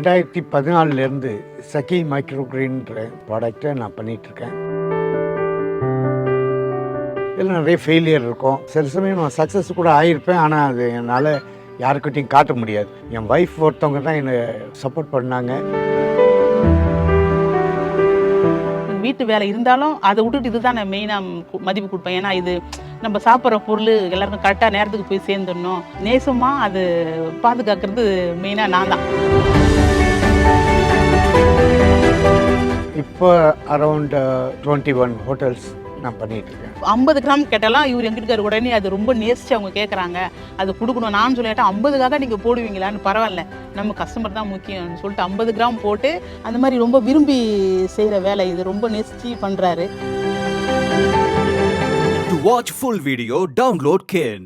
2014 சகி மைக்ரோகிரீன்ற ப்ராடக்டை நான் பண்ணிகிட்ருக்கேன். இதில் நிறைய ஃபெயிலியர் இருக்கும். சில சமயம் நான் சக்ஸஸ் கூட ஆகியிருப்பேன். ஆனால் அது என்னால் யாருக்கிட்டையும் காட்ட முடியாது. என் ஒய்ஃப் ஒருத்தவங்க தான் என்னை சப்போர்ட் பண்ணாங்க. வீட்டு வேலை இருந்தாலும் அதை விட்டுட்டு இதுதான் நான் மெயினாக மதிப்பு கொடுப்பேன். ஏன்னா இது நம்ம சாப்பிட்ற பொருள் எல்லாருக்கும் கரெக்டாக நேரத்துக்கு போய் சேர்ந்துடணும். நேசமாக அது பாதுகாக்கிறது மெயினாக நான் தான். இப்போ அரௌண்ட் 21 ஹோட்டல்ஸ் நான் பண்ணிகிட்ருக்கேன். 50 கிராம் கேட்டாலாம் இவர் எங்கிட்ட உடனே அது ரொம்ப நேசிச்சு அவங்க கேட்குறாங்க, அது கொடுக்கணும். நான் சொல்லிட்டேன் 50க்காக நீங்கள் போடுவீங்களான்னு. பரவாயில்ல, நம்ம கஸ்டமர் தான் முக்கியம்னு சொல்லிட்டு 50 கிராம் போட்டு அந்த மாதிரி ரொம்ப விரும்பி செய்கிற வேலை இது. ரொம்ப நேசிச்சு பண்ணுறாரு. To watch full video, download Kin.